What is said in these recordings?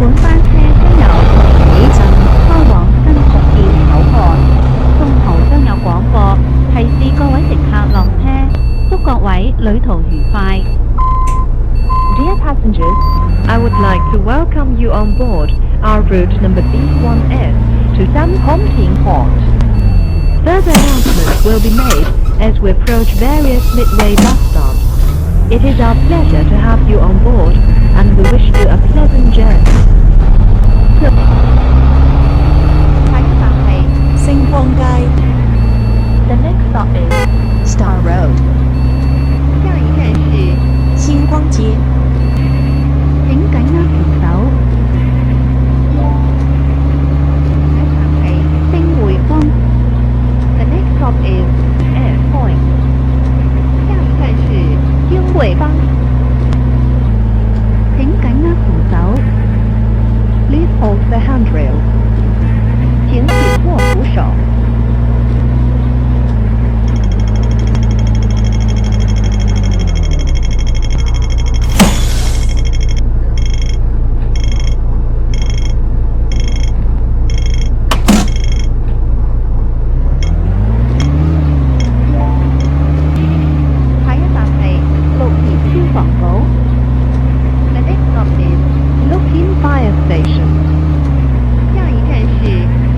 本班車將由同起站開往新福建口岸，中途將有廣播提示各位乘客落車，祝各位旅途愉快。Dear passengers, I would like to welcome you on board our route number B1S to Sanpomting Port. Further announcements will be made as we approach various midway bus stops. It is our pleasure to have you on board, and we wish you a pleasant journey. 下一站係星光街 The next stop is Star Road 下一站是星光街請緊握扶手。下一站係星匯坊。The next stop is Air Point。下一站是星匯坊。請緊握扶手。Please hold the handrail. 請緊握扶手。下一站係綠田消防局。The next stop is Looking Fire Station. 下一站是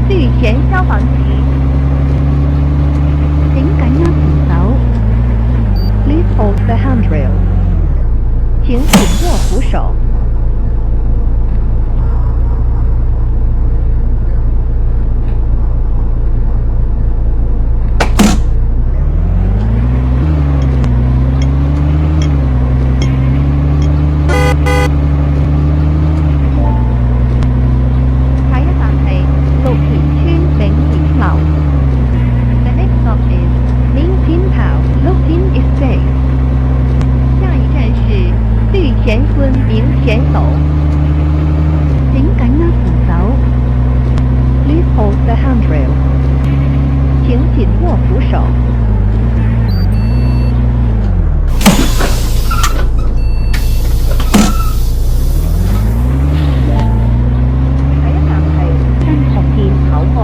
绿田消防局。請緊握扶手。Please hold the handrail. 請緊握扶手。下一站係綠田村永田樓。The next stop is 明田跑 Looking Estate。下一站是綠田村明田樓。請緊握扶手。Please hold the handrail. 請緊握扶手。下一站係新福建口岸。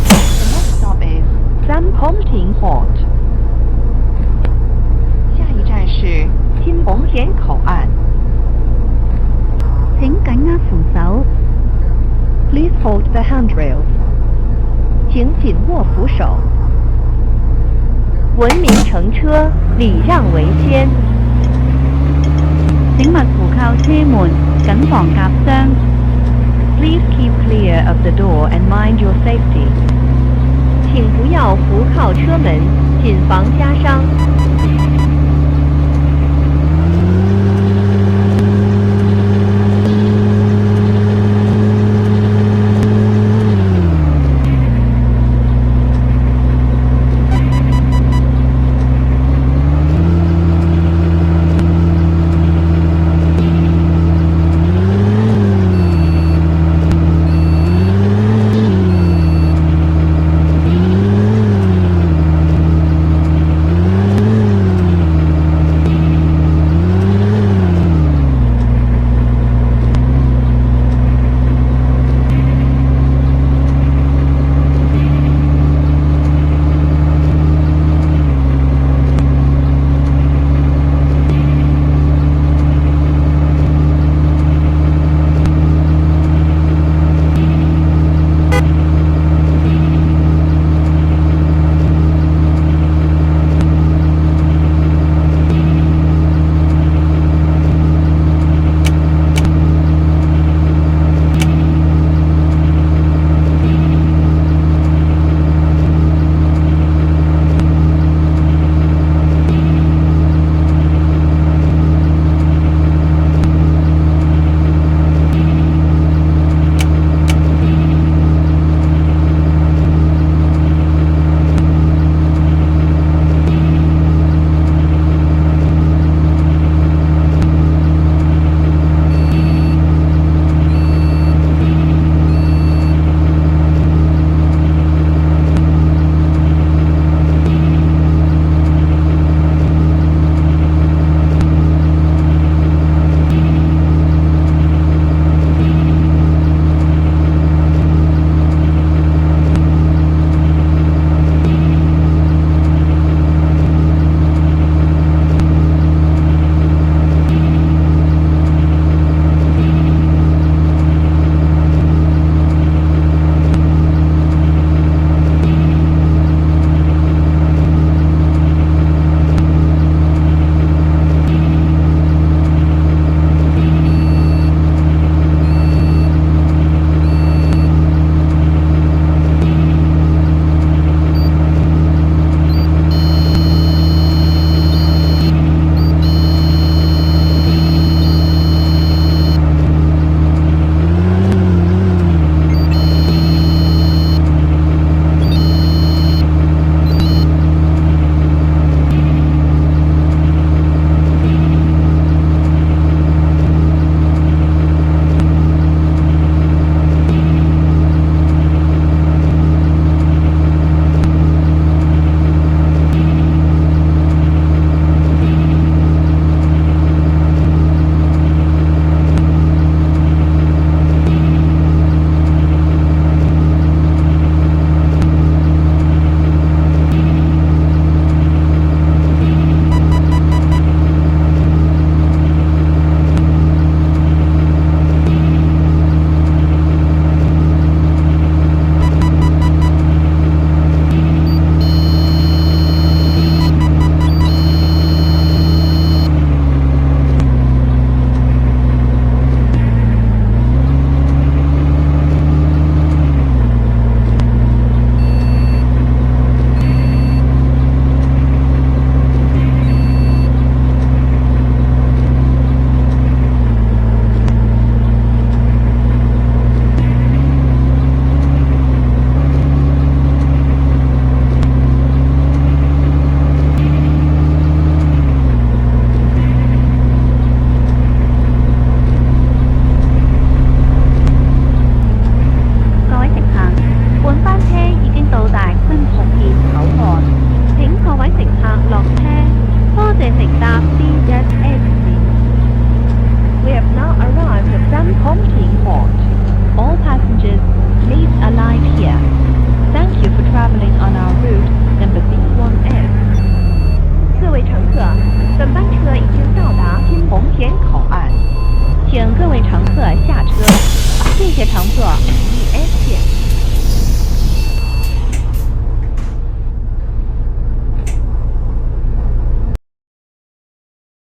The next stop is Sanpomting Port. 下一站是新豐田口岸。請緊握扶手。Please hold the handrail. 請緊握扶手。文明乘車，禮讓為先。請勿扶靠車門，謹防夾傷。Please keep clear of the door and mind your safety. 請不要扶靠車門，謹防加傷。客下车，谢谢乘坐，E S 线。